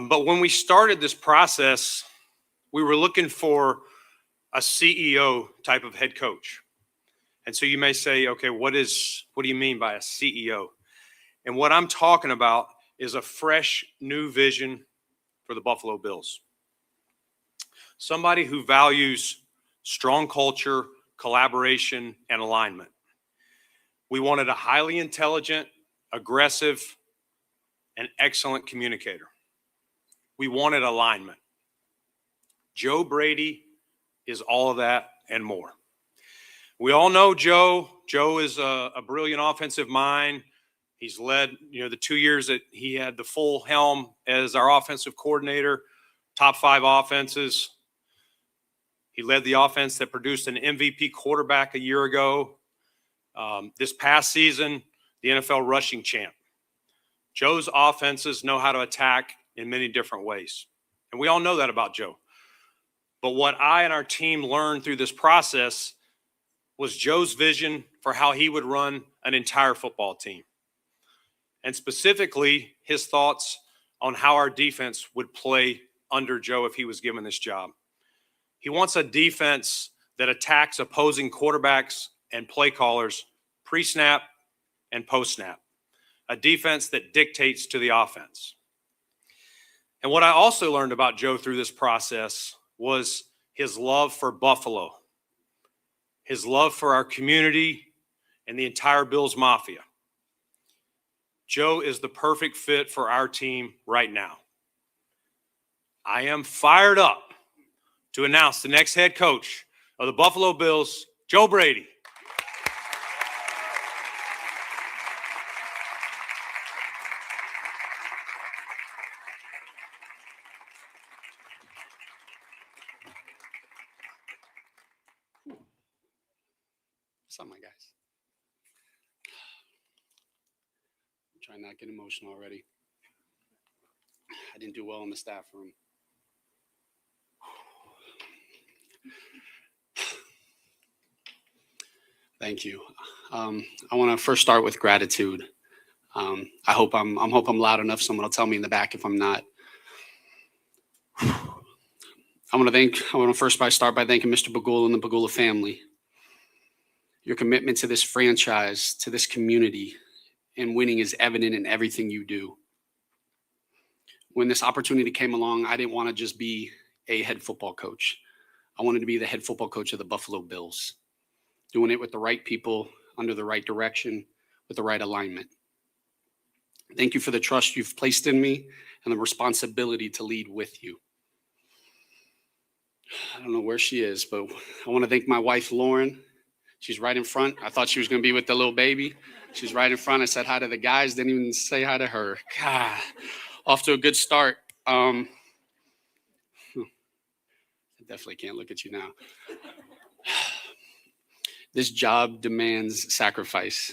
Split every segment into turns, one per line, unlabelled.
But when we started this process, we were looking for a CEO type of head coach. And so you may say, okay, what do you mean by a CEO? And what I'm talking about is a fresh new vision for the Buffalo Bills. Somebody who values strong culture, collaboration, and alignment. We wanted a highly intelligent, aggressive, and excellent communicator. We wanted alignment. Joe Brady is all of that and more. We all know Joe. Joe is a brilliant offensive mind. He's led, the 2 years that he had the full helm as our offensive coordinator, top 5 offenses. He led the offense that produced an MVP quarterback a year ago. This past season, the NFL rushing champ. Joe's offenses know how to attack in many different ways. And we all know that about Joe. But what I and our team learned through this process was Joe's vision for how he would run an entire football team. And specifically, his thoughts on how our defense would play under Joe if he was given this job. He wants a defense that attacks opposing quarterbacks and play callers pre-snap and post-snap. A defense that dictates to the offense. And what I also learned about Joe through this process was his love for Buffalo, his love for our community and the entire Bills Mafia. Joe is the perfect fit for our team right now. I am fired up to announce the next head coach of the Buffalo Bills, Joe Brady.
What's up, my guys? I'm trying not to get emotional already. I didn't do well in the staff room. Thank you. I want to first start with gratitude. I hope I'm loud enough. Someone will tell me in the back if I'm not. I want to first start by thanking Mr. Bagula and the Bagula family. Your commitment to this franchise, to this community, and winning is evident in everything you do. When this opportunity came along, I didn't want to just be a head football coach. I wanted to be the head football coach of the Buffalo Bills, doing it with the right people, under the right direction, with the right alignment. Thank you for the trust you've placed in me and the responsibility to lead with you. I don't know where she is, but I want to thank my wife, Lauren. She's right in front. I thought she was going to be with the little baby. She's right in front. I said hi to the guys, didn't even say hi to her. God, off to a good start. I definitely can't look at you now. This job demands sacrifice,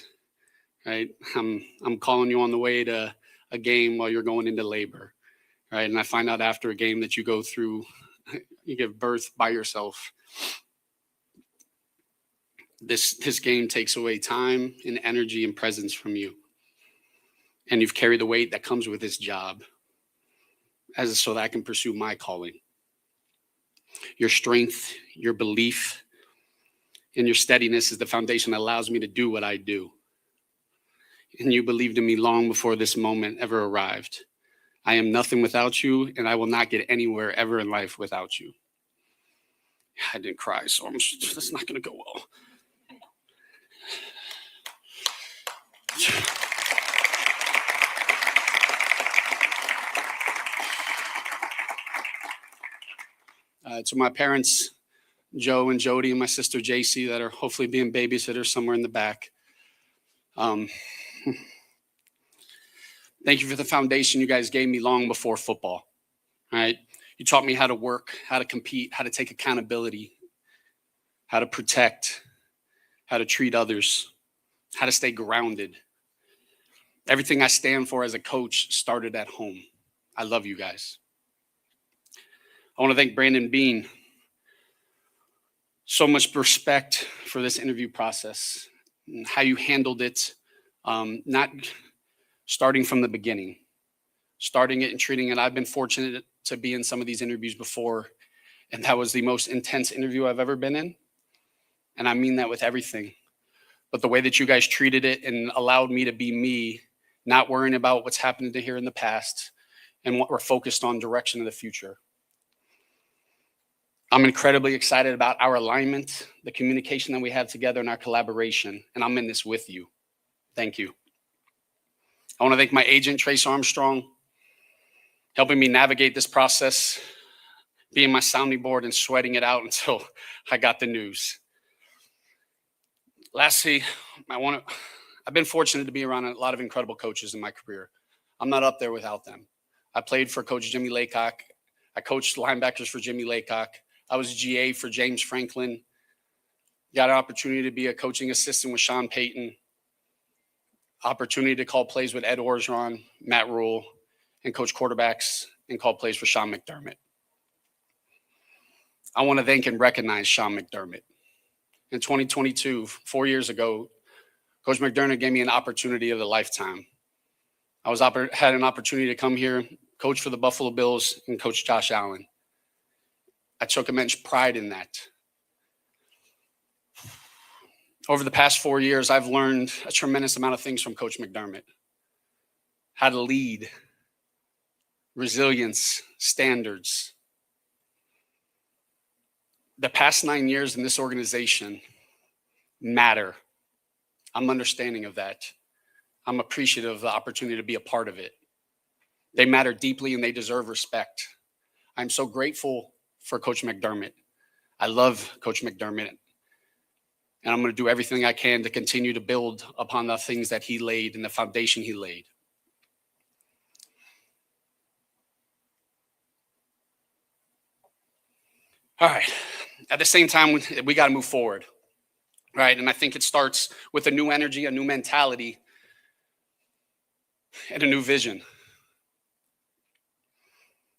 right? I'm calling you on the way to a game while you're going into labor, right? And I find out after a game that you go through, you give birth by yourself. This game takes away time and energy and presence from you. And you've carried the weight that comes with this job so that I can pursue my calling. Your strength, your belief, and your steadiness is the foundation that allows me to do what I do. And you believed in me long before this moment ever arrived. I am nothing without you, and I will not get anywhere ever in life without you. I didn't cry, so that's not going to go well. To my parents, Joe and Jody, and my sister JC, that are hopefully being babysitters somewhere in the back. Thank you for the foundation you guys gave me long before football. All right, you taught me how to work, how to compete, how to take accountability, how to protect, how to treat others, how to stay grounded. Everything I stand for as a coach started at home. I love you guys. I want to thank Brandon Bean. So much respect for this interview process and how you handled it, not starting from the beginning. starting it and treating it. I've been fortunate to be in some of these interviews before, and that was the most intense interview I've ever been in. And I mean that with everything. But the way that you guys treated it and allowed me to be me, not worrying about what's happened to here in the past and what we're focused on direction of the future. I'm incredibly excited about our alignment, the communication that we have together, and our collaboration. And I'm in this with you. Thank you. I want to thank my agent, Trace Armstrong, helping me navigate this process, being my sounding board and sweating it out until I got the news. Lastly, I've been fortunate to be around a lot of incredible coaches in my career. I'm not up there without them. I played for Coach Jimmy Laycock. I coached linebackers for Jimmy Laycock. I was GA for James Franklin. Got an opportunity to be a coaching assistant with Sean Payton. Opportunity to call plays with Ed Orgeron, Matt Rule, and coach quarterbacks and call plays for Sean McDermott. I want to thank and recognize Sean McDermott. In 2022, 4 years ago, Coach McDermott gave me an opportunity of a lifetime. I had an opportunity to come here, coach for the Buffalo Bills, and coach Josh Allen. I took immense pride in that. Over the past 4 years, I've learned a tremendous amount of things from Coach McDermott. How to lead, resilience, standards. The past 9 years in this organization matter. I'm understanding of that. I'm appreciative of the opportunity to be a part of it. They matter deeply and they deserve respect. I'm so grateful for Coach McDermott. I love Coach McDermott. And I'm going to do everything I can to continue to build upon the things that he laid and the foundation he laid. All right. At the same time, we got to move forward. Right. And I think it starts with a new energy, a new mentality, and a new vision.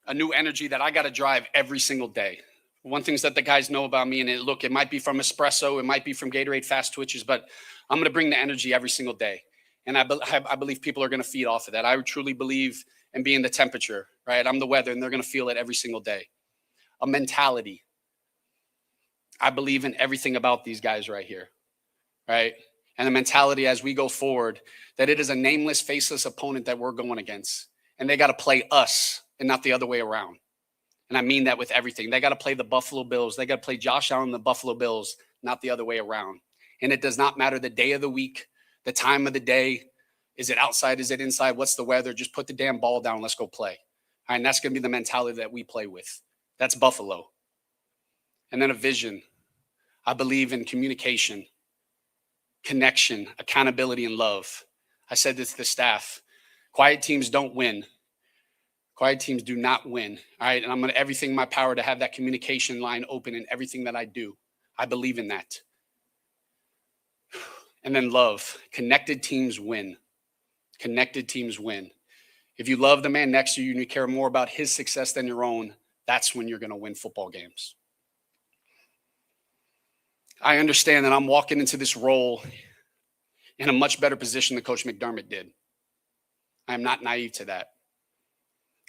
A new energy that I got to drive every single day. One thing that the guys know about me, and it might be from espresso, it might be from Gatorade Fast Twitches, but I'm going to bring the energy every single day. And I believe people are going to feed off of that. I truly believe in being the temperature, right? I'm the weather, and they're going to feel it every single day. A mentality. I believe in everything about these guys right here, right? And the mentality as we go forward, that it is a nameless, faceless opponent that we're going against. And they got to play us and not the other way around. And I mean that with everything. They got to play the Buffalo Bills. They got to play Josh Allen and the Buffalo Bills, not the other way around. And it does not matter the day of the week, the time of the day. Is it outside? Is it inside? What's the weather? Just put the damn ball down. Let's go play. All right, and that's going to be the mentality that we play with. That's Buffalo. And then a vision. I believe in communication, connection, accountability, and love. I said this to the staff. Quiet teams don't win. Quiet teams do not win. All right. And I'm going to everything in my power to have that communication line open in everything that I do. I believe in that. And then love. Connected teams win. Connected teams win. If you love the man next to you and you care more about his success than your own, that's when you're going to win football games. I understand that I'm walking into this role in a much better position than Coach McDermott did. I am not naive to that.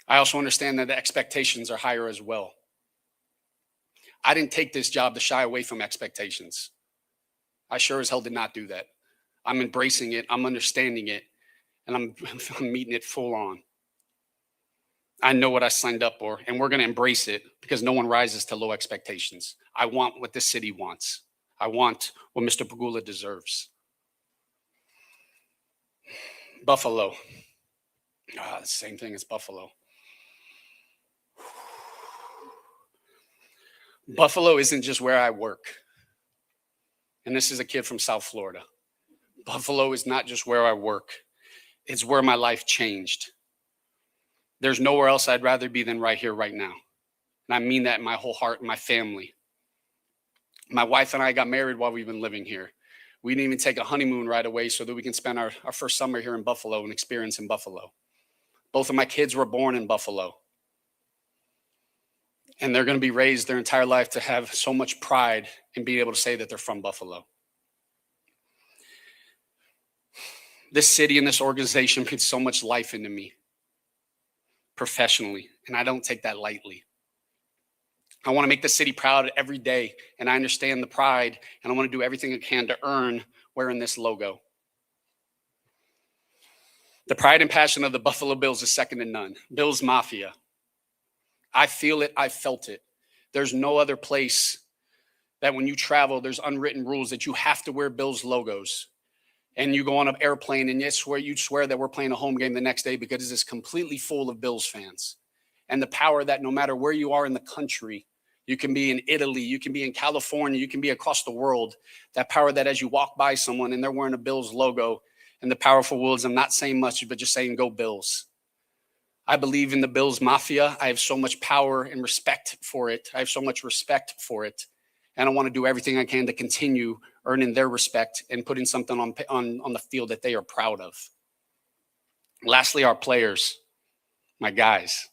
I also understand that the expectations are higher as well. I didn't take this job to shy away from expectations. I sure as hell did not do that. I'm embracing it, I'm understanding it, and I'm meeting it full on. I know what I signed up for, and we're going to embrace it because no one rises to low expectations. I want what this city wants. I want what Mr. Pegula deserves. Buffalo. The same thing as Buffalo. Buffalo isn't just where I work. And this is a kid from South Florida. Buffalo is not just where I work. It's where my life changed. There's nowhere else I'd rather be than right here, right now. And I mean that in my whole heart and my family. My wife and I got married while we've been living here. We didn't even take a honeymoon right away so that we can spend our first summer here in Buffalo and experience in Buffalo. Both of my kids were born in Buffalo. And they're going to be raised their entire life to have so much pride in being able to say that they're from Buffalo. This city and this organization puts so much life into me. professionally, and I don't take that lightly. I want to make the city proud every day, and I understand the pride, and I want to do everything I can to earn wearing this logo. The pride and passion of the Buffalo Bills is second to none. Bills Mafia. I feel it. I felt it. There's no other place that when you travel, there's unwritten rules that you have to wear Bills logos. And you go on an airplane and you'd swear that we're playing a home game the next day because it's completely full of Bills fans. And the power that no matter where you are in the country, you can be in Italy, you can be in California, you can be across the world, that power that as you walk by someone and they're wearing a Bills logo, and the powerful words, I'm not saying much, but just saying, go Bills. I believe in the Bills Mafia. I have so much power and respect for it. I have so much respect for it. And I want to do everything I can to continue earning their respect and putting something on the field that they are proud of. Lastly, our players, my guys.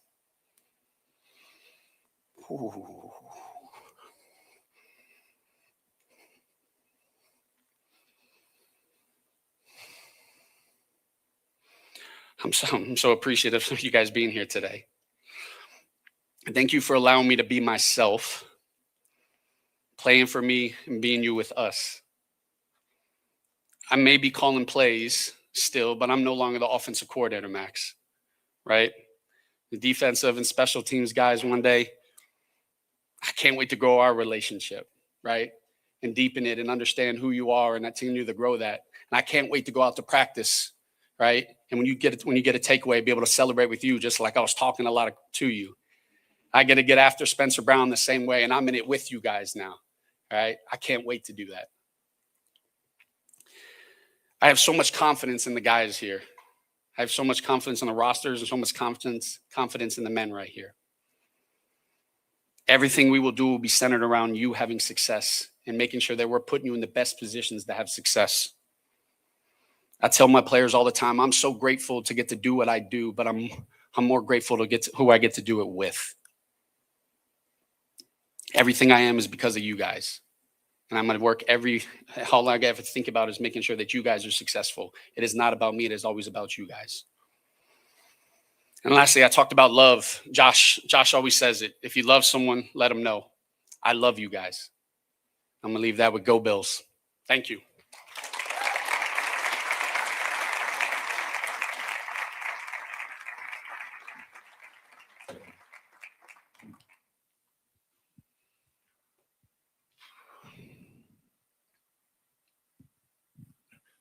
Ooh. I'm so appreciative of you guys being here today. And thank you for allowing me to be myself, playing for me and being you with us. I may be calling plays still, but I'm no longer the offensive coordinator, Max, right? The defensive and special teams guys one day, I can't wait to grow our relationship, right? And deepen it and understand who you are and continue to grow that. And I can't wait to go out to practice, right? And when you get a takeaway, be able to celebrate with you, just like I was talking a lot to you. I get to get after Spencer Brown the same way, and I'm in it with you guys now, all right? I can't wait to do that. I have so much confidence in the guys here. I have so much confidence in the rosters and so much confidence in the men right here. Everything we will do will be centered around you having success and making sure that we're putting you in the best positions to have success. I tell my players all the time, I'm so grateful to get to do what I do, but I'm more grateful to get to who I get to do it with. Everything I am is because of you guys. And I'm going to work all I have to think about is making sure that you guys are successful. It is not about me. It is always about you guys. And lastly, I talked about love. Josh always says it. If you love someone, let them know. I love you guys. I'm going to leave that with Go Bills. Thank you.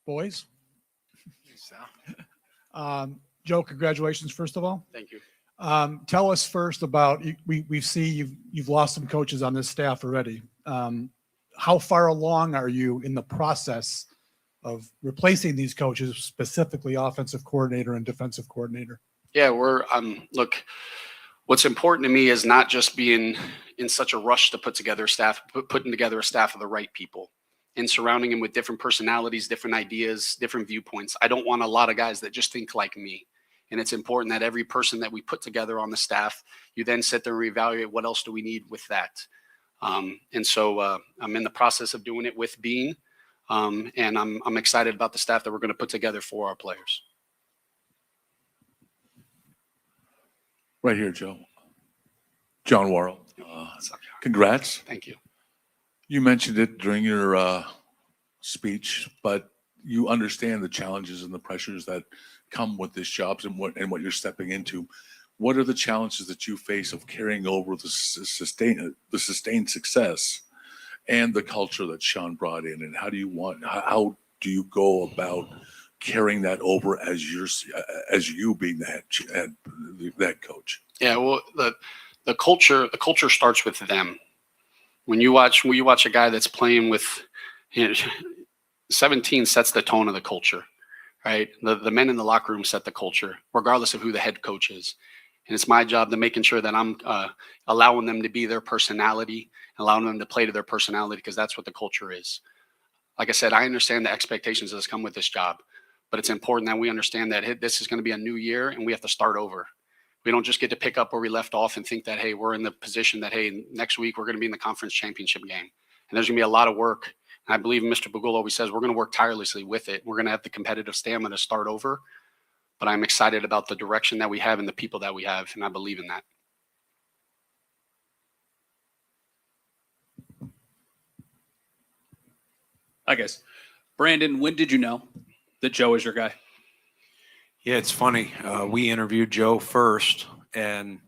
Boys. Joe, congratulations, first of all.
Thank you.
Tell us first about, we see you've lost some coaches on this staff already. How far along are you in the process of replacing these coaches, specifically offensive coordinator and defensive coordinator?
Yeah, look, what's important to me is not just being in such a rush to put together a staff, but putting together a staff of the right people and surrounding them with different personalities, different ideas, different viewpoints. I don't want a lot of guys that just think like me. And it's important that every person that we put together on the staff, you then sit there and reevaluate what else do we need with that. And so I'm in the process of doing it with Bean, and I'm excited about the staff that we're going to put together for our players.
Right here, Joe. John Worrell. Congrats.
Thank you.
You mentioned it during your speech, but you understand the challenges and the pressures that come with this job and what you're stepping into. What are the challenges that you face of carrying over the sustained success and the culture that Sean brought in, and how do you go about carrying that over as you being the head coach?
Yeah, well, the culture starts with them. When you watch a guy that's playing with 17 sets the tone of the culture, right? The men in the locker room set the culture, regardless of who the head coach is. And it's my job to making sure that I'm allowing them to be their personality, allowing them to play to their personality, because that's what the culture is. Like I said, I understand the expectations that come with this job, but it's important that we understand that this is going to be a new year and we have to start over. We don't just get to pick up where we left off and think that, hey, we're in the position that, hey, next week we're going to be in the conference championship game. And there's going to be a lot of work. And I believe Mr. Bagul always says we're going to work tirelessly with it. We're going to have the competitive stamina to start over. but I'm excited about the direction that we have and the people that we have, and I believe in that.
I guess. Brandon, when did you know that Joe is your guy?
Yeah, it's funny. We interviewed Joe first, and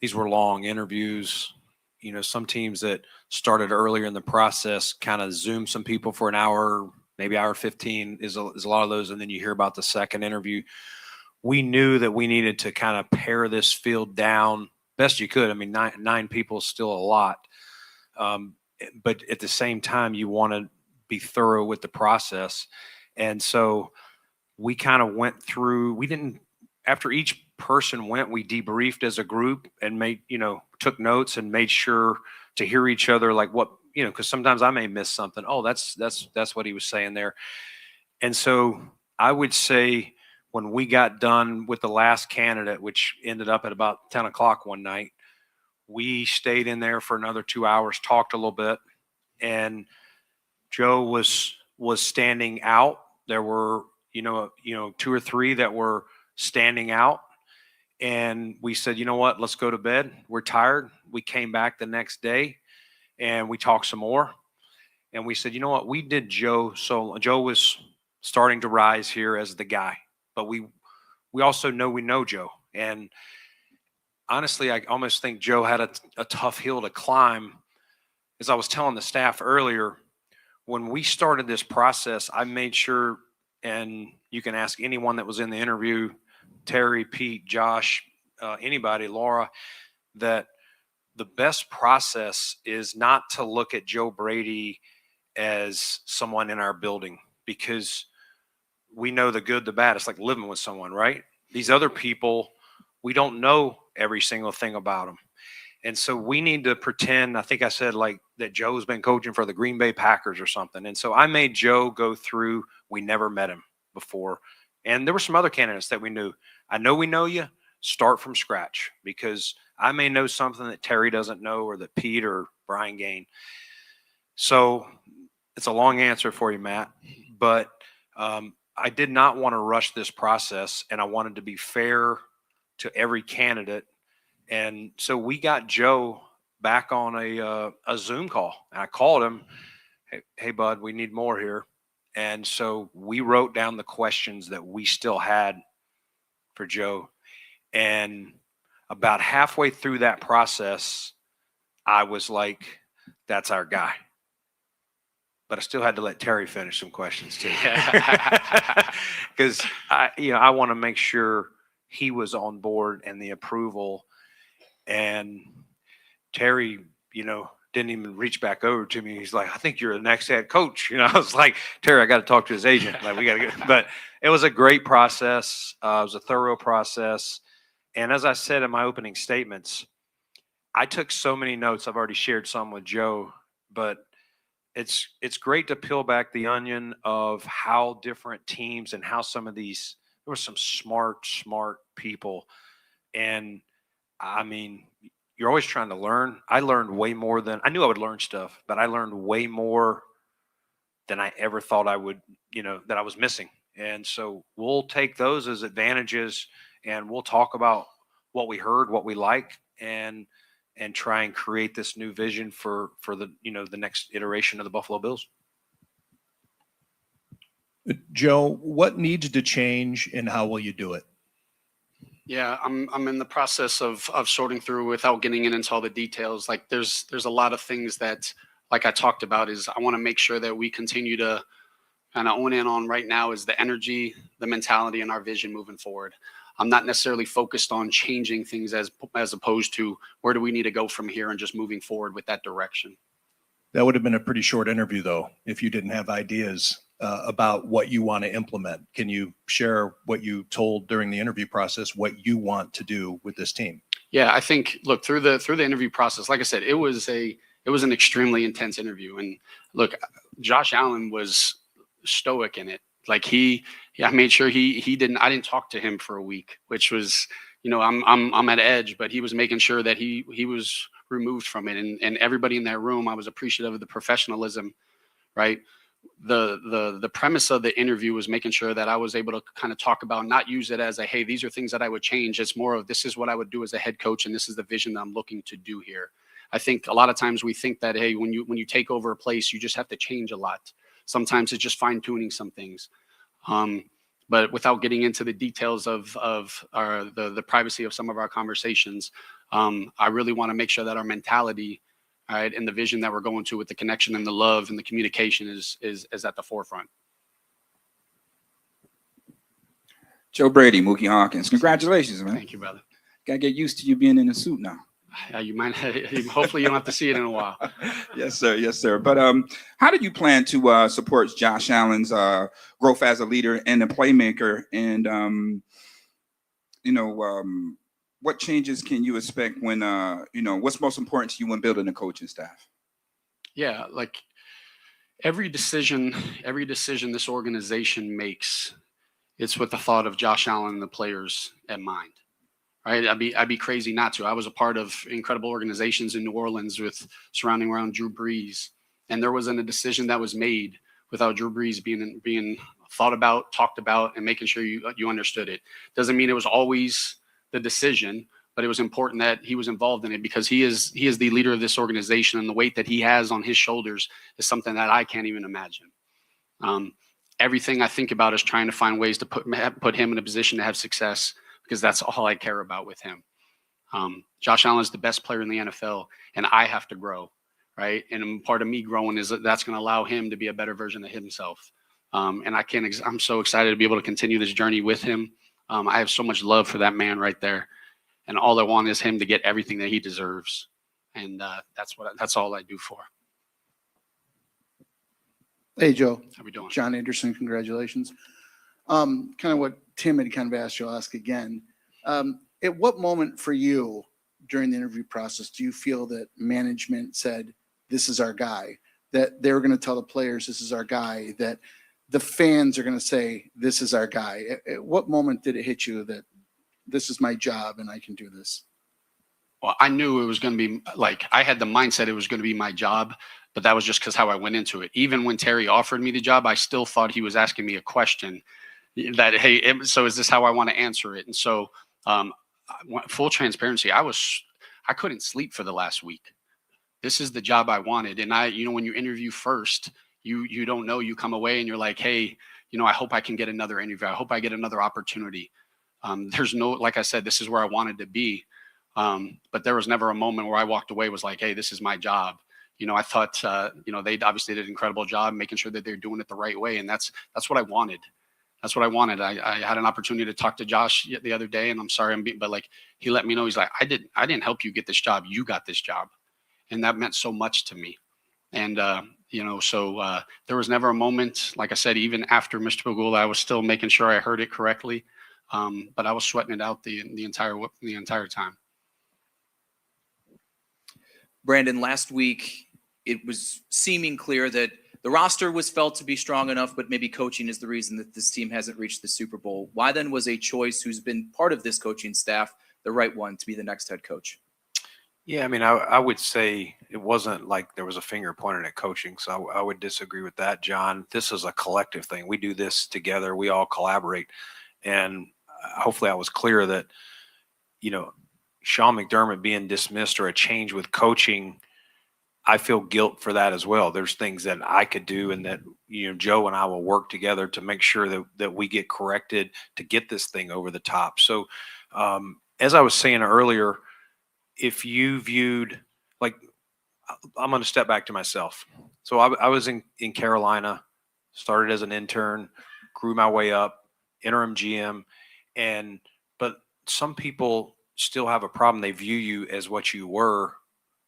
these were long interviews. You know, some teams that started earlier in the process kind of Zoom some people for an hour, maybe hour 15 is a lot of those. And then you hear about the second interview. We knew that we needed to kind of pare this field down best you could. I mean, nine people is still a lot. But at the same time, you want to be thorough with the process. And so we kind of went through, after each person went, we debriefed as a group and took notes and made sure to hear each other, like what, because sometimes I may miss something. Oh, that's what he was saying there. And so I would say when we got done with the last candidate, which ended up at about 10 o'clock one night, we stayed in there for another 2 hours, talked a little bit, and Joe was standing out. There were, 2 or 3 that were standing out. And we said, you know what, let's go to bed. We're tired. We came back the next day and we talked some more. And we said, you know what, we did Joe. So Joe was starting to rise here as the guy, but we also know we know Joe. And honestly, I almost think Joe had a tough hill to climb. As I was telling the staff earlier, when we started this process, I made sure, and you can ask anyone that was in the interview, Terry, Pete, Josh, anybody, Laura, that the best process is not to look at Joe Brady as someone in our building, because we know the good, the bad. It's like living with someone, right? These other people, we don't know every single thing about them. And so we need to pretend, I think I said like that Joe's been coaching for the Green Bay Packers or something. And so I made Joe go through, we never met him before. And there were some other candidates that we knew. I know we know you, start from scratch, because I may know something that Terry doesn't know, or that Pete or Brian Gain. So it's a long answer for you, Matt, but I did not want to rush this process, and I wanted to be fair to every candidate. And so we got Joe back on a Zoom call, and I called him, hey, bud, we need more here. And so we wrote down the questions that we still had for Joe. And about halfway through that process, I was like, that's our guy. But I still had to let Terry finish some questions too. Because I want to make sure he was on board and the approval. And Terry, didn't even reach back over to me. He's like, I think you're the next head coach. I was like, Terry, I got to talk to his agent. Like, we got to get, but it was a great process. It was a thorough process. And as I said in my opening statements, I took so many notes. I've already shared some with Joe, but it's great to peel back the onion of how different teams and how some of these, there were some smart people. And I mean, you're always trying to learn. I learned way more than I knew I would learn stuff, but I learned way more than I ever thought I would, that I was missing. And so we'll take those as advantages, and we'll talk about what we heard, what we like, and try and create this new vision for the, the next iteration of the Buffalo Bills.
Joe, what needs to change and how will you do it?
Yeah, I'm in the process of sorting through without getting into all the details. Like there's a lot of things that, like I talked about, is I want to make sure that we continue to kind of own in on right now is the energy, the mentality, and our vision moving forward. I'm not necessarily focused on changing things as opposed to where do we need to go from here and just moving forward with that direction.
That would have been a pretty short interview, though, if you didn't have ideas about what you want to implement. Can you share what you told during the interview process, what you want to do with this team?
Yeah, I think, look, through the interview process, like I said, it was an extremely intense interview. And look, Josh Allen was stoic in it. Like I made sure I didn't talk to him for a week, which was, I'm at edge, but he was making sure that he was removed from it. And everybody in that room, I was appreciative of the professionalism, right? the premise of the interview was making sure that I was able to kind of talk about, not use it as a, hey, these are things that I would change. It's more of, this is what I would do as a head coach, and this is the vision that I'm looking to do here. I think a lot of times we think that, hey, when you take over a place, you just have to change a lot. Sometimes it's just fine tuning some things. But without getting into the details of the privacy of some of our conversations, I really want to make sure that our mentality, all right, and the vision that we're going to with the connection and the love and the communication is at the forefront.
Joe Brady, Mookie Hawkins. Congratulations, man.
Thank you, brother.
Gotta get used to you being in a suit now.
You might, hopefully you don't have to see it in a while.
Yes, sir. Yes, sir. But how do you plan to support Josh Allen's growth as a leader and a playmaker? And what changes can you expect when what's most important to you when building a coaching staff?
Yeah, like every decision this organization makes, it's with the thought of Josh Allen and the players in mind. Right? I'd be crazy not to. I was a part of incredible organizations in New Orleans with surrounding around Drew Brees, and there wasn't a decision that was made without Drew Brees being thought about, talked about, and making sure you understood it. Doesn't mean it was always the decision, but it was important that he was involved in it, because he is the leader of this organization, and the weight that he has on his shoulders is something that I can't even imagine. Everything I think about is trying to find ways to put him in a position to have success, because that's all I care about with him. Josh Allen is the best player in the NFL, and I have to grow, right? And part of me growing is that's going to allow him to be a better version of himself. And I'm so excited to be able to continue this journey with him. I have so much love for that man right there, and all I want is him to get everything that he deserves. And that's all I do for.
Hey, Joe.
How we doing?
John Anderson, congratulations. Kind of what Tim had kind of asked you, I'll ask again. At what moment for you during the interview process do you feel that management said, this is our guy, that they were going to tell the players, this is our guy, that the fans are going to say, this is our guy? At what moment did it hit you that this is my job and I can do this?
Well, I knew it was going to be I had the mindset it was going to be my job, but that was just because how I went into it. Even when Terry offered me the job, I still thought he was asking me a question that, hey, so is this how I want to answer it? And so full transparency, I couldn't sleep for the last week. This is the job I wanted. And when you interview first, you don't know, you come away and you're like, hey, I hope I can get another interview. I hope I get another opportunity. There's no, like I said, this is where I wanted to be. But there was never a moment where I walked away was like, hey, this is my job. I thought, they obviously did an incredible job making sure that they're doing it the right way. And that's what I wanted. That's what I wanted. I had an opportunity to talk to Josh the other day, and I'm sorry, but he let me know, he's like, I didn't help you get this job. You got this job. And that meant so much to me. And, so there was never a moment, like I said, even after Mr. Pagula, I was still making sure I heard it correctly. But I was sweating it out the entire time.
Brandon, last week, it was seeming clear that the roster was felt to be strong enough, but maybe coaching is the reason that this team hasn't reached the Super Bowl. Why then was a choice who's been part of this coaching staff the right one to be the next head coach?
Yeah, I mean, I would say it wasn't like there was a finger pointed at coaching. So I would disagree with that, John. This is a collective thing. We do this together. We all collaborate. And hopefully I was clear that, Sean McDermott being dismissed or a change with coaching, I feel guilt for that as well. There's things that I could do and that, Joe and I will work together to make sure that we get corrected to get this thing over the top. So as I was saying earlier, if you viewed, I'm going to step back to myself. So I was in Carolina, started as an intern, grew my way up, interim GM, but some people still have a problem. They view you as what you were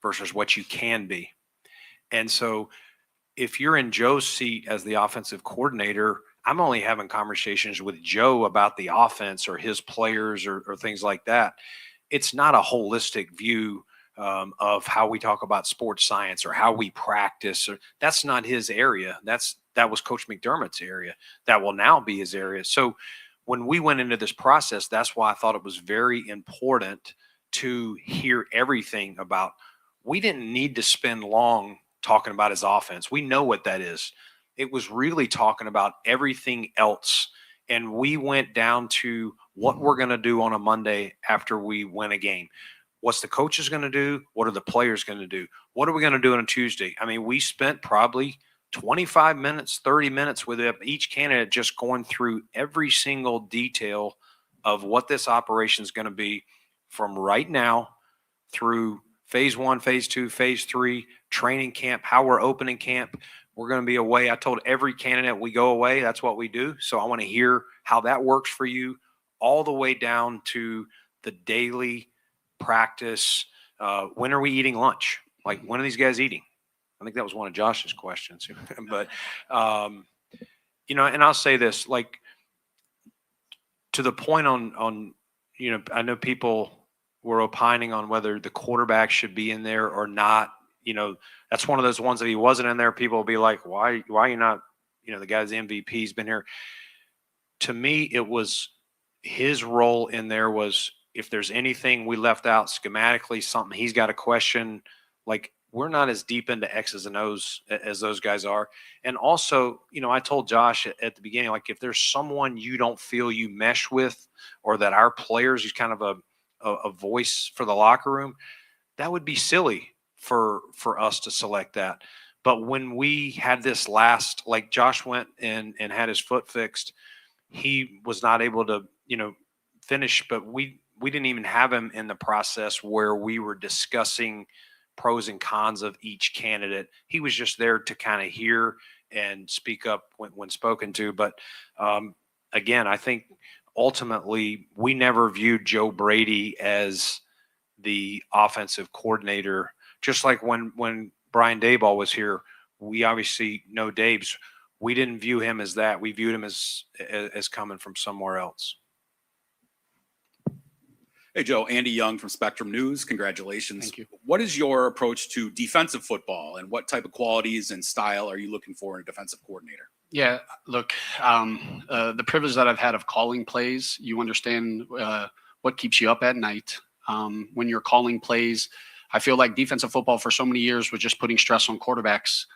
versus what you can be. And so if you're in Joe's seat as the offensive coordinator, I'm only having conversations with Joe about the offense or his players or things like that. It's not a holistic view of how we talk about sports science or how we practice. That's not his area. That was Coach McDermott's area. That will now be his area. So when we went into this process, that's why I thought it was very important to hear everything about. We didn't need to spend long talking about his offense. We know what that is. It was really talking about everything else. And we went down to what we're going to do on a Monday after we win a game. What's the coaches going to do? What are the players going to do? What are we going to do on a Tuesday? I mean, we spent probably 25 minutes, 30 minutes with each candidate just going through every single detail of what this operation is going to be from right now through phase 1, phase 2, phase 3, training camp, how we're opening camp. We're going to be away. I told every candidate we go away. That's what we do. So I want to hear how that works for you, all the way down to the daily practice. When are we eating lunch? Like, when are these guys eating? I think that was one of Josh's questions. But, you know, and I'll say this, like, to the point on, you know, I know people were opining on whether the quarterback should be in there or not. You know, that's one of those ones that he wasn't in there. People will be like, why are you not, you know, the guy's MVP, he's been here. To me, it was his role in there was, if there's anything we left out schematically, something he's got a question, like, we're not as deep into X's and O's as those guys are. And also, you know, I told Josh at the beginning, like, if there's someone you don't feel you mesh with, or that our players is kind of a voice for the locker room, that would be silly for us to select that. But when we had this last, like, Josh went and had his foot fixed, he was not able to, you know, finish, but we didn't even have him in the process where we were discussing pros and cons of each candidate. He was just there to kind of hear and speak up when spoken to. But again, I think ultimately we never viewed Joe Brady as the offensive coordinator. Just like when Brian Daboll was here, we obviously know Dave's. We didn't view him as that. We viewed him as coming from somewhere else.
Hey, Joe, Andy Young from Spectrum News. Congratulations.
Thank you.
What is your approach to defensive football, and what type of qualities and style are you looking for in a defensive coordinator?
Yeah, look, the privilege that I've had of calling plays, you understand what keeps you up at night. When you're calling plays, I feel like defensive football for so many years was just putting stress on quarterbacks.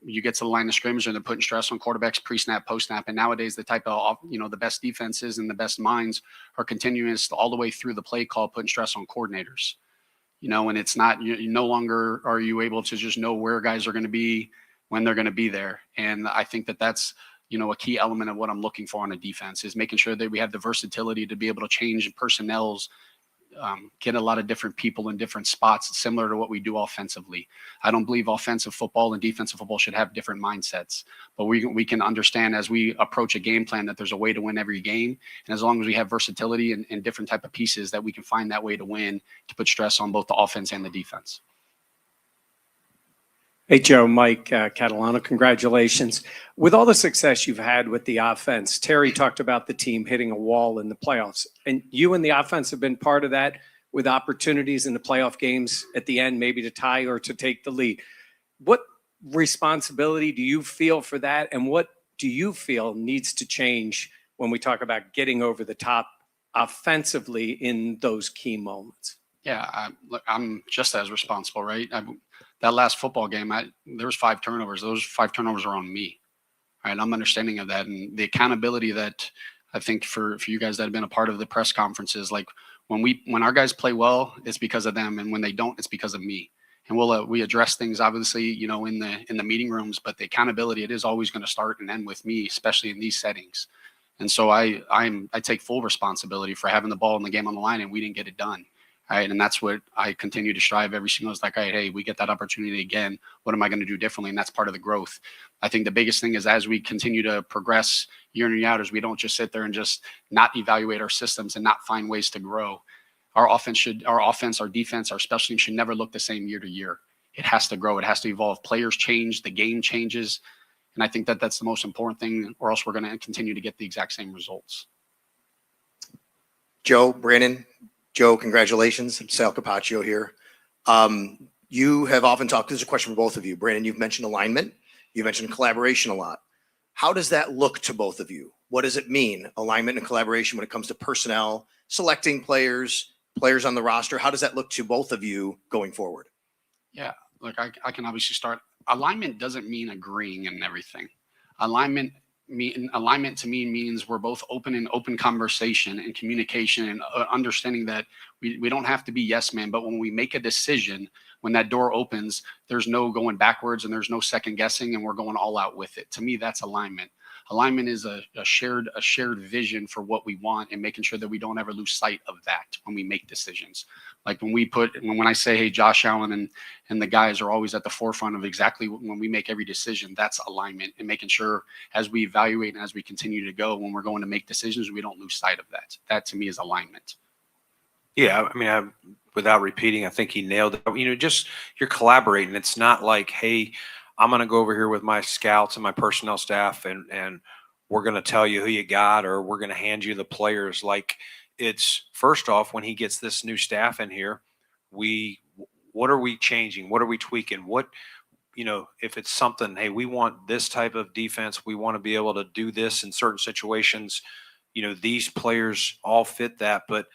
You get to the line of scrimmage and they're putting stress on quarterbacks pre-snap, post-snap. And nowadays, the type of, you know, the best defenses and the best minds are continuous all the way through the play call, putting stress on coordinators. You know, and it's not, you no longer are you able to just know where guys are going to be, when they're going to be there. And I think that that's, you know, a key element of what I'm looking for on a defense is making sure that we have the versatility to be able to change personnels, get a lot of different people in different spots, similar to what we do offensively. I don't believe offensive football and defensive football should have different mindsets, but we can understand as we approach a game plan that there's a way to win every game. And as long as we have versatility and different type of pieces, that we can find that way to win, to put stress on both the offense and the defense.
Hey, Joe, Mike Catalano, congratulations. With all the success you've had with the offense, Terry talked about the team hitting a wall in the playoffs, and you and the offense have been part of that with opportunities in the playoff games at the end, maybe to tie or to take the lead. What responsibility do you feel for that, and what do you feel needs to change when we talk about getting over the top offensively in those key moments?
Yeah, I'm just as responsible, right? That last football game, there was 5 turnovers. Those 5 turnovers are on me, right? I'm understanding of that, and the accountability that I think for you guys that have been a part of the press conferences, like when our guys play well, it's because of them, and when they don't, it's because of me. And we address things obviously, you know, in the meeting rooms, but the accountability, it is always going to start and end with me, especially in these settings. And so I take full responsibility for having the ball in the game on the line, and we didn't get it done. Right. And that's what I continue to strive every single. It's like, hey, we get that opportunity again. What am I going to do differently? And that's part of the growth. I think the biggest thing is as we continue to progress year in and year out, is we don't just sit there and just not evaluate our systems and not find ways to grow. Our offense, our defense, our special team should never look the same year to year. It has to grow. It has to evolve. Players change. The game changes. And I think that that's the most important thing, or else we're going to continue to get the exact same results.
Joe, Brandon. Joe, congratulations. Sal Capaccio here. You have often talked, this is a question for both of you. Brandon, you've mentioned alignment. You mentioned collaboration a lot. How does that look to both of you? What does it mean, alignment and collaboration, when it comes to personnel, selecting players on the roster? How does that look to both of you going forward?
Yeah, look, I can obviously start. alignment doesn't mean agreeing and everything. Alignment to me means we're both open conversation and communication and understanding that we don't have to be yes man, but when we make a decision, when that door opens, there's no going backwards and there's no second guessing, and we're going all out with it. To me, that's alignment. Alignment is a shared vision for what we want, and making sure that we don't ever lose sight of that when we make decisions. Like when I say, hey, Josh Allen and the guys are always at the forefront of exactly when we make every decision, that's alignment, and making sure as we evaluate and as we continue to go, when we're going to make decisions, we don't lose sight of that. That to me is alignment.
Yeah, I mean, without repeating, I think he nailed it. Just you're collaborating. It's not like, hey, I'm going to go over here with my scouts and my personnel staff, and we're going to tell you who you got, or we're going to hand you the players. Like, it's first off, when he gets this new staff in here, what are we changing? What are we tweaking? If it's something, hey, we want this type of defense, we want to be able to do this in certain situations. These players all fit that, but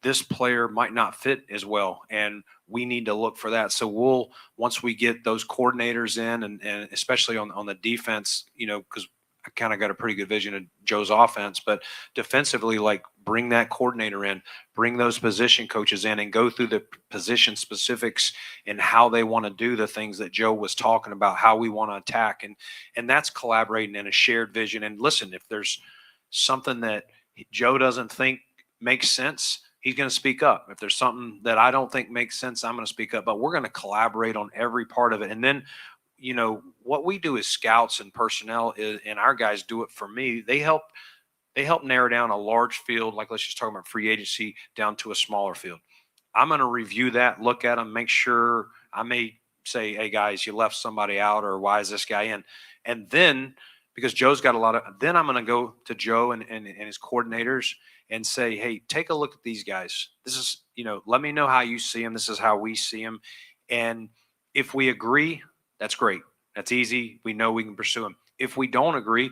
this player might not fit as well, and we need to look for that. So once we get those coordinators in, and especially on the defense, because I kind of got a pretty good vision of Joe's offense, but defensively, like, bring that coordinator in, bring those position coaches in, and go through the position specifics and how they want to do the things that Joe was talking about, how we want to attack. And that's collaborating in a shared vision. And listen, if there's something that Joe doesn't think makes sense, he's going to speak up. If there's something that I don't think makes sense, I'm going to speak up. But we're going to collaborate on every part of it. And then, what we do as scouts and personnel and our guys do it for me. They help narrow down a large field, like let's just talk about free agency, down to a smaller field. I'm going to review that, look at them, make sure. I may say, hey, guys, you left somebody out, or why is this guy in? And then, because Joe's got then I'm going to go to Joe and his coordinators and say, hey, take a look at these guys. This is, let me know how you see them. This is how we see them. And if we agree, that's great. That's easy. We know we can pursue them. If we don't agree,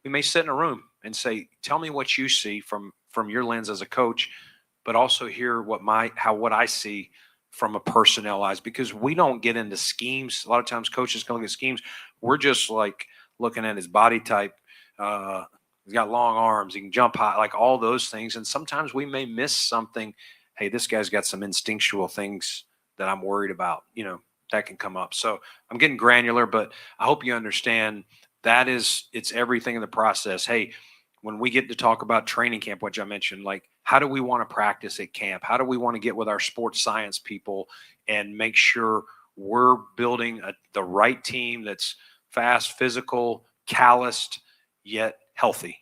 we may sit in a room and say, tell me what you see from your lens as a coach, but also hear what I see from a personnel eyes, because we don't get into schemes. A lot of times coaches can look at schemes. We're just like looking at his body type. He's got long arms. He can jump high, like all those things. And sometimes we may miss something. Hey, this guy's got some instinctual things that I'm worried about, that can come up. So I'm getting granular, but I hope you understand it's everything in the process. Hey, when we get to talk about training camp, which I mentioned, like, how do we want to practice at camp? How do we want to get with our sports science people and make sure we're building the right team that's fast, physical, calloused, yet healthy?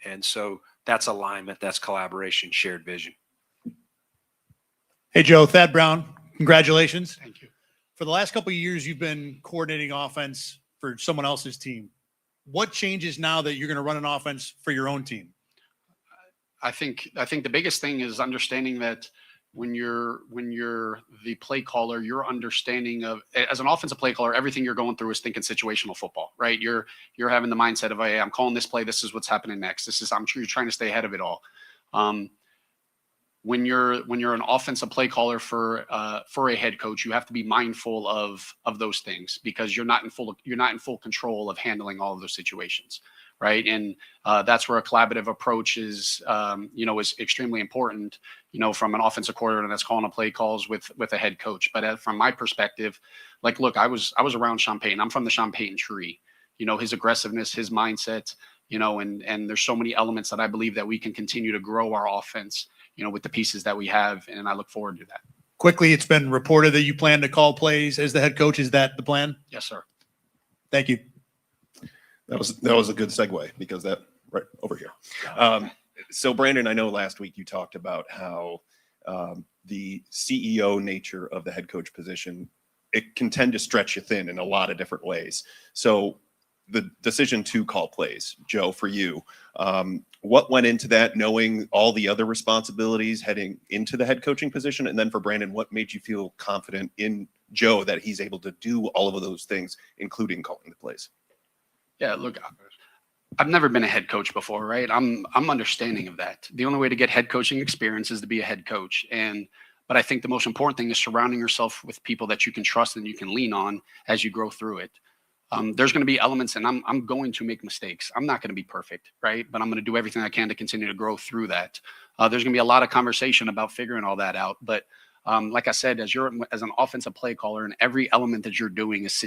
And so that's alignment, that's collaboration, shared vision.
Hey, Joe, Thad Brown, congratulations.
Thank you.
For the last couple of years, you've been coordinating offense for someone else's team. What changes now that you're going to run an offense for your own team?
I think the biggest thing is understanding that when you're the play caller, your understanding of, as an offensive play caller, everything you're going through is thinking situational football, right? You're having the mindset of, hey, I'm calling this play. This is what's happening next. I'm sure you're trying to stay ahead of it all. When you're an offensive play caller for a head coach, you have to be mindful of those things, because you're not in full control of handling all of those situations, right? And that's where a collaborative approach is extremely important, from an offensive coordinator that's calling a play calls with a head coach. But from my perspective, like, look, I was around Sean Payton. I'm from the Sean Payton tree. His aggressiveness, his mindset, and there's so many elements that I believe that we can continue to grow our offense, with the pieces that we have. And I look forward to that.
Quickly, it's been reported that you plan to call plays as the head coach. Is that the plan?
Yes, sir.
Thank you.
That was a good segue, because that right over here. So Brandon, I know last week you talked about how the CEO nature of the head coach position, it can tend to stretch you thin in a lot of different ways. So the decision to call plays, Joe, for you, what went into that, knowing all the other responsibilities heading into the head coaching position? And then for Brandon, what made you feel confident in Joe that he's able to do all of those things, including calling the plays?
Yeah, look, I've never been a head coach before, right? I'm understanding of that. The only way to get head coaching experience is to be a head coach. And But I think the most important thing is surrounding yourself with people that you can trust and you can lean on as you grow through it. There's going to be elements, and I'm going to make mistakes. I'm not going to be perfect, right? But I'm going to do everything I can to continue to grow through that. There's going to be a lot of conversation about figuring all that out. But like I said, as an offensive play caller, and every element that you're doing is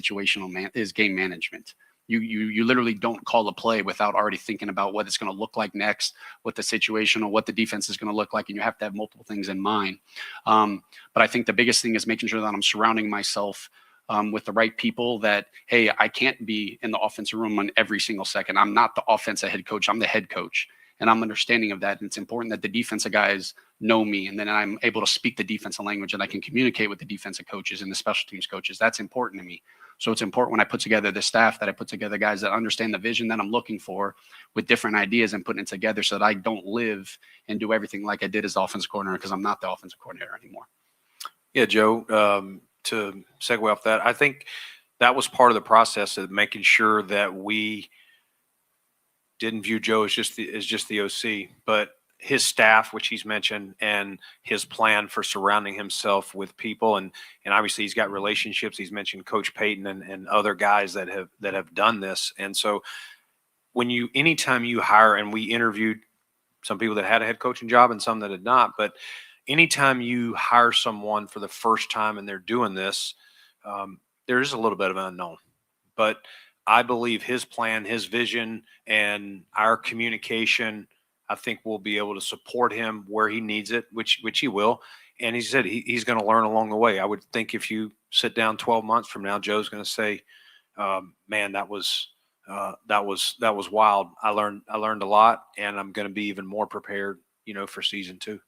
is game management. You literally don't call a play without already thinking about what it's going to look like next, what the situation or what the defense is going to look like, and you have to have multiple things in mind. But I think the biggest thing is making sure that I'm surrounding myself with the right people that, hey, I can't be in the offensive room on every single second. I'm not the offensive head coach. I'm the head coach. And I'm understanding of that. And it's important that the defensive guys know me. And then I'm able to speak the defensive language and I can communicate with the defensive coaches and the special teams coaches. That's important to me. So it's important when I put together the staff that I put together guys that understand the vision that I'm looking for with different ideas and putting it together so that I don't live and do everything like I did as offensive coordinator, because I'm not the offensive coordinator anymore.
Yeah, Joe, to segue off that, I think that was part of the process of making sure that we didn't view Joe as just the OC, but his staff, which he's mentioned, and his plan for surrounding himself with people, and obviously he's got relationships. He's mentioned Coach Payton and other guys that have done this. And so anytime you hire, and we interviewed some people that had a head coaching job and some that had not, but anytime you hire someone for the first time and they're doing this, there is a little bit of an unknown. But I believe his plan, his vision, and our communication, I think we'll be able to support him where he needs it, which he will. And he said he's going to learn along the way. I would think if you sit down 12 months from now, Joe's going to say, man, that was wild. I learned a lot, and I'm going to be even more prepared, for season 2.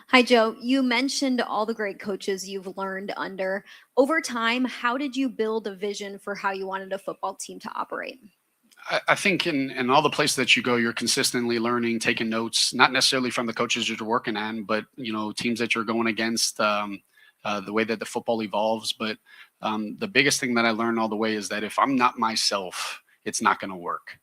Hi, Joe. You mentioned all the great coaches you've learned under. Over time, how did you build a vision for how you wanted a football team to operate?
I think in all the places that you go, you're consistently learning, taking notes, not necessarily from the coaches you're working on, but teams that you're going against, the way that the football evolves. But the biggest thing that I learned all the way is that if I'm not myself, it's not going to work.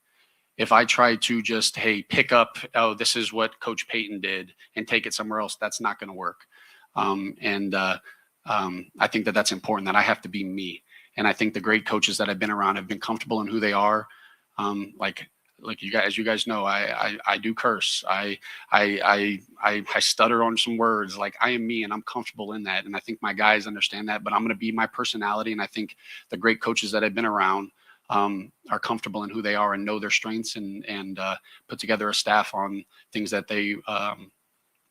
If I try to just, hey, pick up, oh, this is what Coach Payton did and take it somewhere else, that's not going to work. I think that that's important, that I have to be me. And I think the great coaches that I've been around have been comfortable in who they are. Like you guys, as you guys know, I do curse. I stutter on some words. Like, I am me, and I'm comfortable in that. And I think my guys understand that. But I'm going to be my personality. And I think the great coaches that I've been around are comfortable in who they are and know their strengths and put together a staff on things that they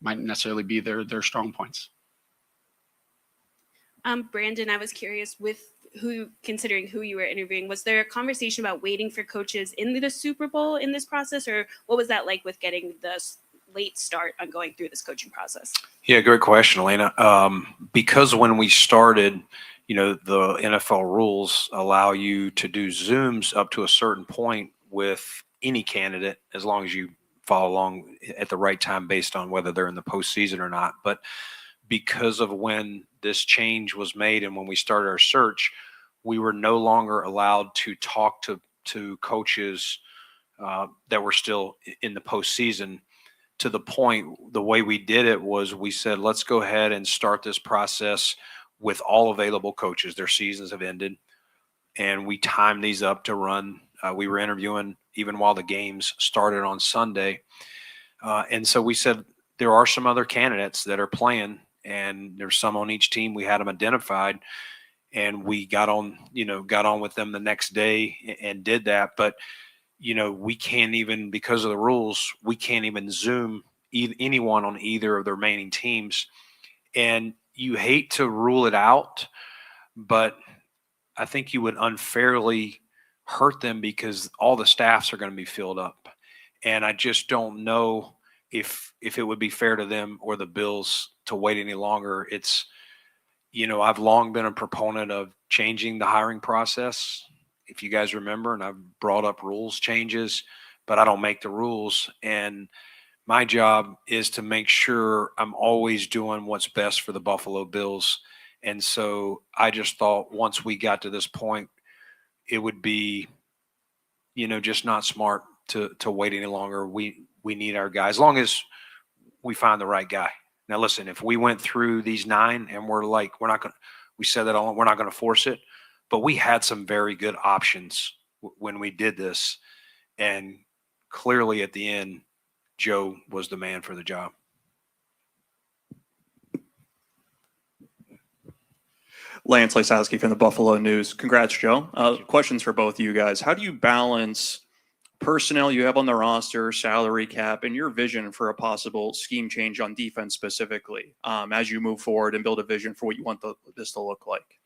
might necessarily be their strong points.
Brandon, I was curious, considering who you were interviewing, was there a conversation about waiting for coaches in the Super Bowl in this process, or what was that like with getting the late start on going through this coaching process? Yeah, great question, Elena. Because when we started, the NFL rules allow you to do Zooms up to a certain point with any candidate, as long as you follow along at the right time based on whether they're in the postseason or not. But because of when this change was made and when we started our search, we were no longer allowed to talk to coaches that were still in the postseason. To the point, the way we did it was we said, let's go ahead and start this process with all available coaches. Their seasons have ended, and we timed these up to run. We were interviewing even while the games started on Sunday. And so we said, there are some other candidates that are playing, and there's some on each team. We had them identified, and we got on with them the next day and did that. But, we can't even, because of the rules, we can't even Zoom anyone on either of the remaining teams. And you hate to rule it out, but I think you would unfairly hurt them because all the staffs are going to be filled up. And I just don't know if it would be fair to them or the Bills to wait any longer. It's, I've long been a proponent of changing the hiring process, if you guys remember, and I've brought up rules changes, but I don't make the rules. And my job is to make sure I'm always doing what's best for the Buffalo Bills. And so I just thought once we got to this point, it would be, just not smart to wait any longer.
we need our guys, as long as we find the right guy. Now, listen, if we went through these 9 and we're like, we said that we're not going to force it, but we had some very good options when we did this. And clearly at the end, Joe was the man for the job.
Lance Lysowski from the Buffalo News. Congrats, Joe. Questions for both of you guys. How do you balance personnel you have on the roster, salary cap, and your vision for a possible scheme change on defense specifically as you move forward and build a vision for what you want this to look like?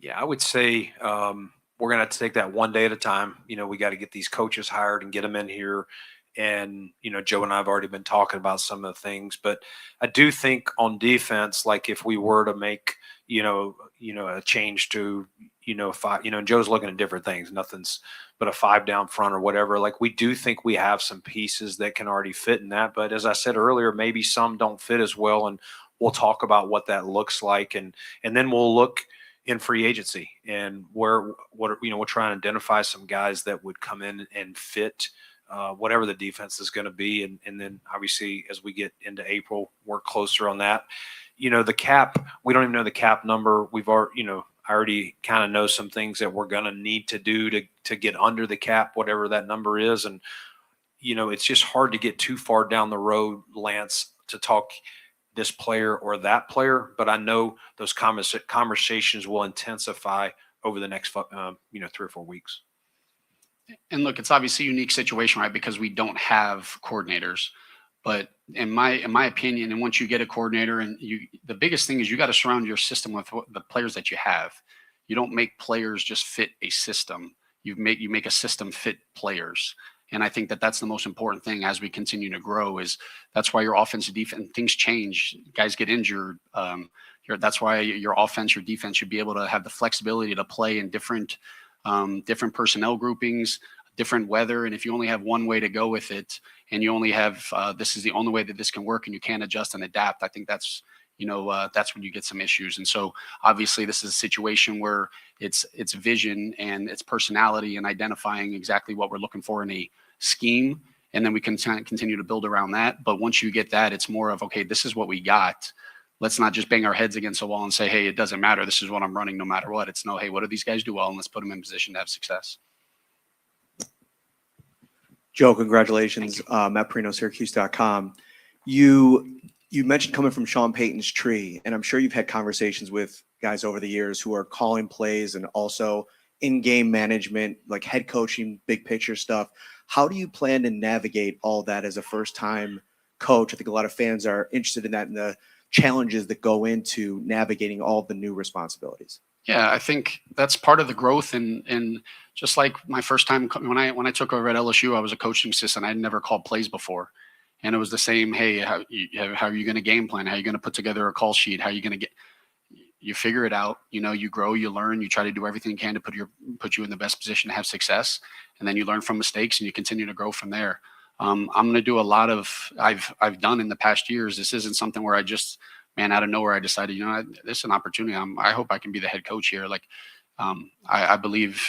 Yeah, I would say we're going to have to take that one day at a time. We got to get these coaches hired and get them in here. And, Joe and I have already been talking about some of the things, but I do think on defense, like if we were to make, a change to, 5, and Joe's looking at different things, nothing's but a 5 down front or whatever. Like we do think we have some pieces that can already fit in that. But as I said earlier, maybe some don't fit as well. And we'll talk about what that looks like. And then we'll look in free agency and we'll try and identify some guys that would come in and fit whatever the defense is going to be. And then obviously as we get into April, work closer on that. The cap, we don't even know the cap number. We've already, I already kind of know some things that we're going to need to do to get under the cap, whatever that number is. And, it's just hard to get too far down the road, Lance, to talk this player or that player. But I know those conversations will intensify over the next, 3 or 4 weeks.
And look, it's obviously a unique situation, right? Because we don't have coordinators. But in my opinion, and once you get a coordinator, and the biggest thing is you got to surround your system with the players that you have. You don't make players just fit a system. You make a system fit players. And I think that's the most important thing as we continue to grow. That's why your offensive defense, things change, guys get injured. That's why your offense, your defense should be able to have the flexibility to play in different personnel groupings, different weather. And if you only have one way to go with it, and you only have this is the only way that this can work, and you can't adjust and adapt, I think that's when you get some issues. And so obviously this is a situation where it's vision and it's personality and identifying exactly what we're looking for in a scheme, and then we can continue to build around that. But once you get that, it's more of, okay, this is what we got. Let's not just bang our heads against the wall and say, hey, it doesn't matter, this is what I'm running no matter what. It's no, hey, what do these guys do well, and let's put them in position to have success.
Joe, congratulations. Matt Perino, Syracuse.com. You mentioned coming from Sean Payton's tree, and I'm sure you've had conversations with guys over the years who are calling plays and also in-game management, like head coaching, big picture stuff. How do you plan to navigate all that as a first-time coach? I think a lot of fans are interested in that and the challenges that go into navigating all the new responsibilities.
Yeah, I think that's part of the growth. And just like my first time when I took over at LSU, I was a coaching assistant. I'd never called plays before. And it was the same, hey, how are you going to game plan? How are you going to put together a call sheet? How are you going to you figure it out, you grow, you learn, you try to do everything you can to put you in the best position to have success. And then you learn from mistakes and you continue to grow from there. I'm going to do a lot of, I've done in the past years. This isn't something where I just, out of nowhere, I decided, this is an opportunity. I hope I can be the head coach here. Like, I believe,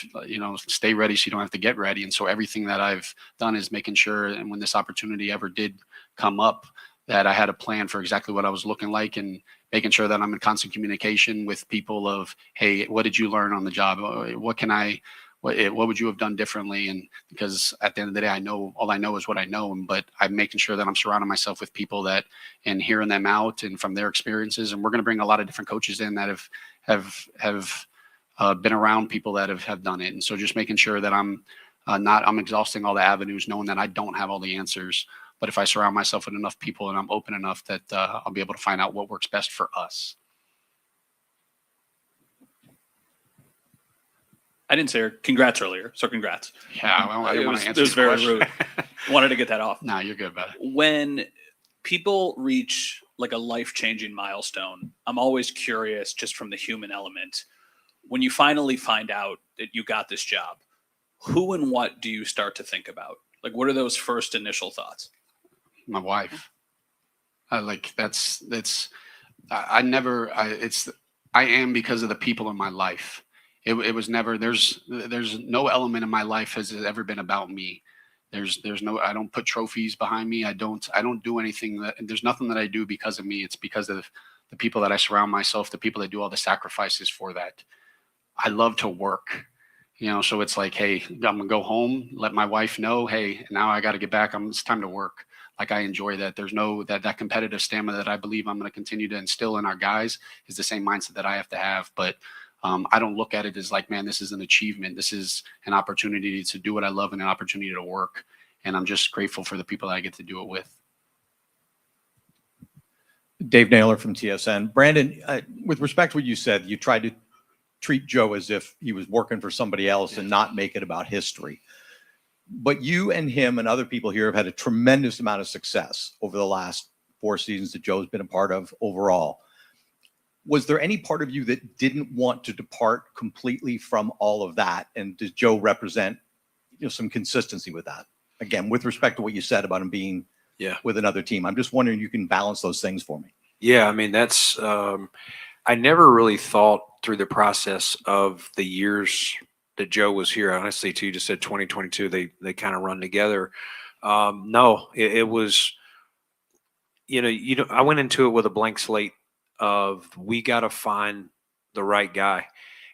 stay ready so you don't have to get ready. And so everything that I've done is making sure, and when this opportunity ever did come up, that I had a plan for exactly what I was looking like, and making sure that I'm in constant communication with people of, hey, what did you learn on the job? What would you have done differently? And because at the end of the day, all I know is what I know. And I'm making sure that I'm surrounding myself with people that, and hearing them out and from their experiences. And we're going to bring a lot of different coaches in that have been around people that have done it. And so just making sure that I'm exhausting all the avenues, knowing that I don't have all the answers. But if I surround myself with enough people and I'm open enough, that I'll be able to find out what works best for us.
I didn't say congrats earlier, so congrats.
Yeah, well, I didn't want to answer.
It was very rude. Wanted to get that off.
No, you're good, buddy.
When people reach like a life-changing milestone, I'm always curious, just from the human element, when you finally find out that you got this job, who and what do you start to think about? Like, what are those first initial thoughts?
My wife. I am because of the people in my life. It was never, there's no element in my life has ever been about me. There's no, I don't put trophies behind me. I don't do anything there's nothing that I do because of me. It's because of the people that I surround myself, the people that do all the sacrifices for that. I love to work, so it's like, hey, I'm gonna go home, let my wife know, hey, now I got to get back. It's time to work. Like, I enjoy that. There's no, that competitive stamina that I believe I'm going to continue to instill in our guys is the same mindset that I have to have. But I don't look at it as like, man, this is an achievement. This is an opportunity to do what I love and an opportunity to work. And I'm just grateful for the people that I get to do it with.
Dave Naylor from TSN. Brandon, with respect to what you said, you tried to treat Joe as if he was working for somebody else and not make it about history. But you and him and other people here have had a tremendous amount of success over the last 4 seasons that Joe's been a part of overall. Was there any part of you that didn't want to depart completely from all of that? And does Joe represent, some consistency with that? Again, with respect to what you said about him being with another team, I'm just wondering if you can balance those things for me.
Yeah, I mean, that's I never really thought through the process of the years that Joe was here. Honestly, too, you just said 2022, they kind of run together. No, it was, I went into it with a blank slate of, we got to find the right guy.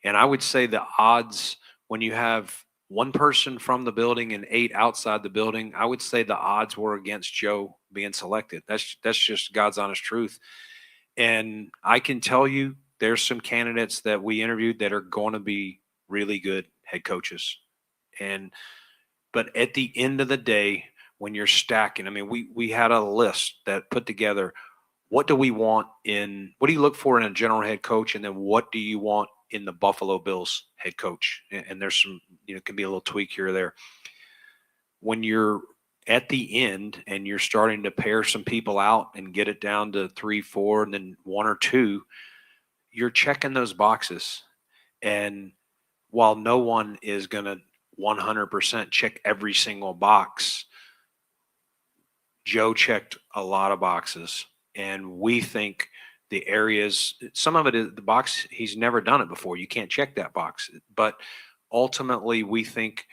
And I would say the odds, when you have one person from the building and 8 outside the building, I would say the odds were against Joe being selected. That's just God's honest truth. And I can tell you, there's some candidates that we interviewed that are going to be really good head coaches. But at the end of the day, when you're stacking, I mean, we had a list that put together, what do you look for in a general head coach? And then what do you want in the Buffalo Bills head coach? And there's some, can be a little tweak here or there. When you're at the end and you're starting to pair some people out and get it down to 3, 4, and then 1 or 2, you're checking those boxes. And while no one is going to 100% check every single box, Joe checked a lot of boxes. And we think the areas, some of it is the box, he's never done it before. You can't check that box. But ultimately, we think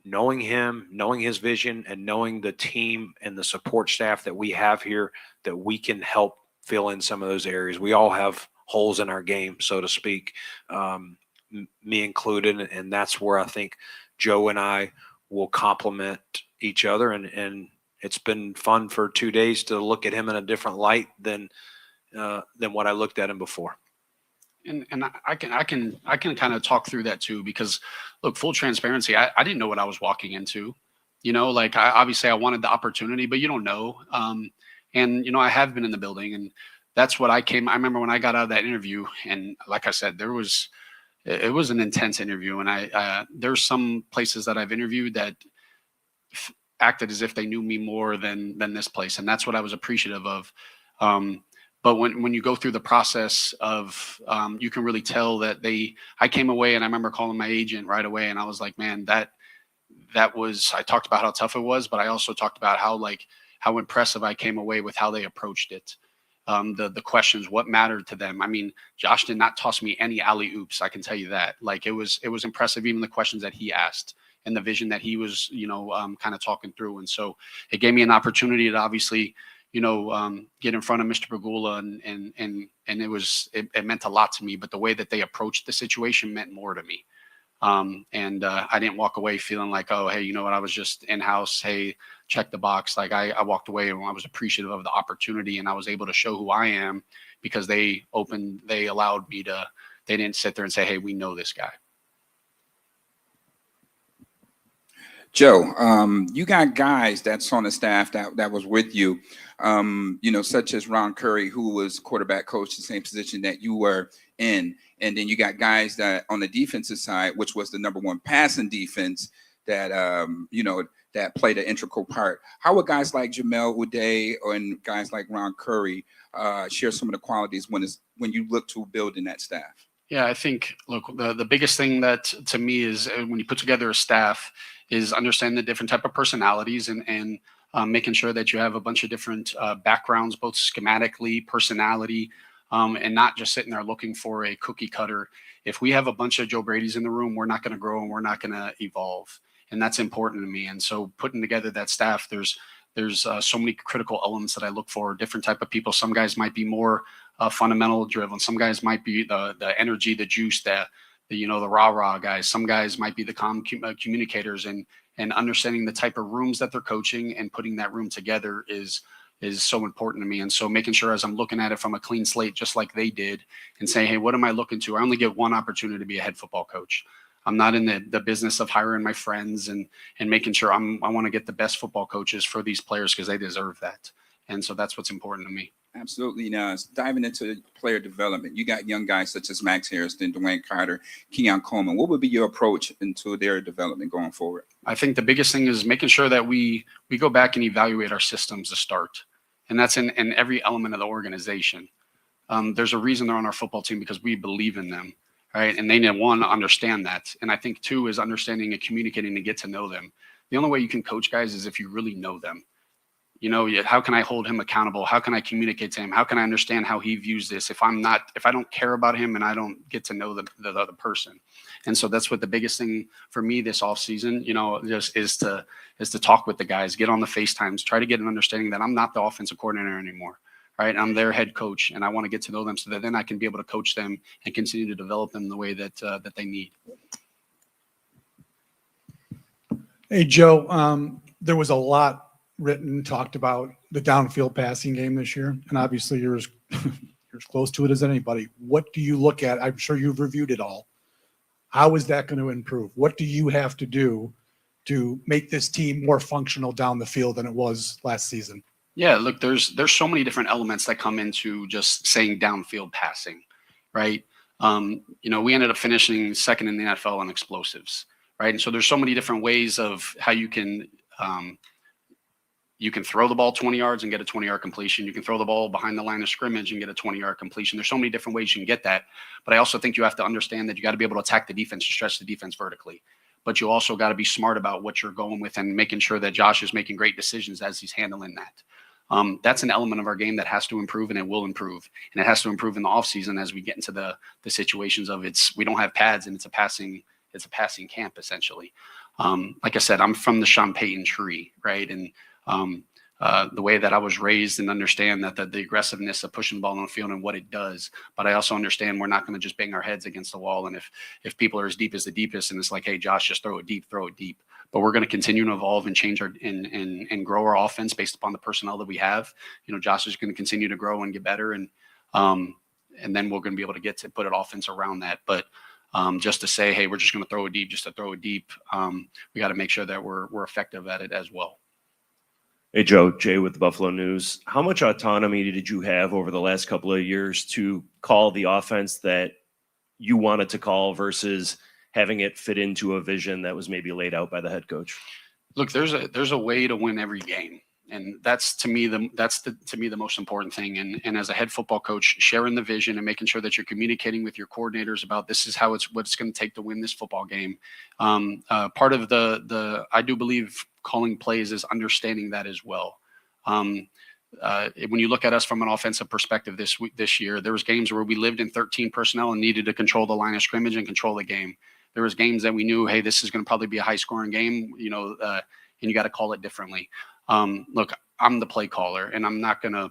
knowing him, knowing his vision, and knowing the team and the support staff that we have here, that we can help fill in some of those areas. We all have holes in our game, so to speak, me included. And that's where I think Joe and I will complement each other. And it's been fun for 2 days to look at him in a different light than what I looked at him before.
And I can kind of talk through that too, because look, full transparency, I didn't know what I was walking into. Like, obviously I wanted the opportunity, but you don't know. And I have been in the building, and that's what I remember when I got out of that interview, and like I said, it was an intense interview. And there's some places that I've interviewed that acted as if they knew me more than this place. And that's what I was appreciative of. But when you go through the process of, you can really tell that I came away, and I remember calling my agent right away, and I was like, man, that was, I talked about how tough it was, but I also talked about how impressive I came away with how they approached it. The questions, what mattered to them. I mean, Josh did not toss me any alley-oops, I can tell you that. Like, it was impressive, even the questions that he asked and the vision that he was, kind of talking through. And so it gave me an opportunity to obviously, get in front of Mr. Pagula, and it meant a lot to me. But the way that they approached the situation meant more to me. I didn't walk away feeling like, oh, hey, you know what, I was just in-house, hey, check the box. Like, I walked away and I was appreciative of the opportunity, and I was able to show who I am because they allowed me to, they didn't sit there and say, hey, we know this guy.
Joe, you got guys that's on the staff that was with you, such as Ron Curry, who was quarterback coach, the same position that you were in. And then you got guys that on the defensive side, which was the #1 passing defense, that, that played an integral part. How would guys like Jamel Uday and guys like Ron Curry share some of the qualities when you look to building that staff?
Yeah, I think, look, the biggest thing that to me is when you put together a staff is understanding the different type of personalities and making sure that you have a bunch of different backgrounds, both schematically, personality, and not just sitting there looking for a cookie cutter. If we have a bunch of Joe Brady's in the room, we're not going to grow and we're not going to evolve. and that's important to me. And so putting together that staff, there's so many critical elements that I look for. Different type of people. Some guys might be more fundamental driven. Some guys might be the energy, the juice, the rah-rah guys. Some guys might be the communicators, and understanding the type of rooms that they're coaching and putting that room together is so important to me. And so making sure as I'm looking at it from a clean slate, just like they did, and saying, hey, what am I looking to? I only get one opportunity to be a head football coach. I'm not in the business of hiring my friends and making sure I want to get the best football coaches for these players because they deserve that. And so that's what's important to me.
Absolutely. Now, diving into player development, you got young guys such as Max Harrison, Dwayne Carter, Keon Coleman. What would be your approach into their development going forward?
I think the biggest thing is making sure that we go back and evaluate our systems to start. And that's in every element of the organization. There's a reason they're on our football team because we believe in them, right? And they need to understand that. And I think two is understanding and communicating to get to know them. The only way you can coach guys is if you really know them. How can I hold him accountable? How can I communicate to him? How can I understand how he views this if I don't care about him and I don't get to know the other person? And so that's what the biggest thing for me this off season, just is to talk with the guys, get on the FaceTimes, try to get an understanding that I'm not the offensive coordinator anymore, right? I'm their head coach, and I want to get to know them so that then I can be able to coach them and continue to develop them the way that they need.
Hey, Joe, there was a lot written, talked about the downfield passing game this year, and obviously you're as close to it as anybody. What do you look at? I'm sure you've reviewed it all. How is that going to improve? What do you have to do to make this team more functional down the field than it was last season?
Yeah, look, there's so many different elements that come into just saying downfield passing, right? We ended up finishing second in the NFL in explosives, right? And so there's so many different ways of how you can throw the ball 20 yards and get a 20-yard completion. You can throw the ball behind the line of scrimmage and get a 20-yard completion. There's so many different ways you can get that. But I also think you have to understand that you got to be able to attack the defense, stretch the defense vertically. But you also got to be smart about what you're going with and making sure that Josh is making great decisions as he's handling that. That's an element of our game that has to improve, and it will improve. And it has to improve in the offseason as we get into the situations of we don't have pads and it's a passing camp essentially. Like I said, I'm from the Sean Payton tree, right? And the way that I was raised and understand that the aggressiveness of pushing the ball on the field and what it does. But I also understand we're not going to just bang our heads against the wall. And if people are as deep as the deepest and it's like, hey, Josh, just throw it deep. But we're going to continue to evolve and change and grow our offense based upon the personnel that we have. Josh is going to continue to grow and get better. And then we're going to be able to put an offense around that. But just to say, hey, we're just going to throw it deep, just to throw it deep. We got to make sure that we're effective at it as well.
Hey, Joe, Jay with the Buffalo News. How much autonomy did you have over the last couple of years to call the offense that you wanted to call versus having it fit into a vision that was maybe laid out by the head coach?
Look, there's a way to win every game. And that's to me the most important thing. And as a head football coach, sharing the vision and making sure that you're communicating with your coordinators about this is what it's going to take to win this football game. Part of I do believe calling plays is understanding that as well. When you look at us from an offensive perspective this year, there was games where we lived in 13 personnel and needed to control the line of scrimmage and control the game. There was games that we knew, hey, this is going to probably be a high scoring game, and you got to call it differently. Look, I'm the play caller, and I'm not gonna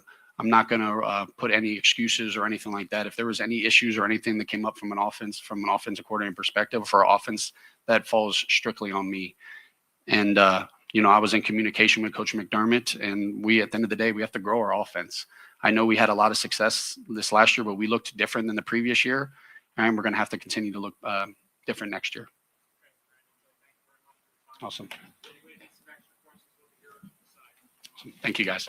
put any excuses or anything like that. If there was any issues or anything that came up from an offensive coordinating perspective for our offense, that falls strictly on me. And I was in communication with Coach McDermott, and at the end of the day, we have to grow our offense. I know we had a lot of success this last year, but we looked different than the previous year, and we're going to have to continue to look different next year. Awesome. Thank you, guys.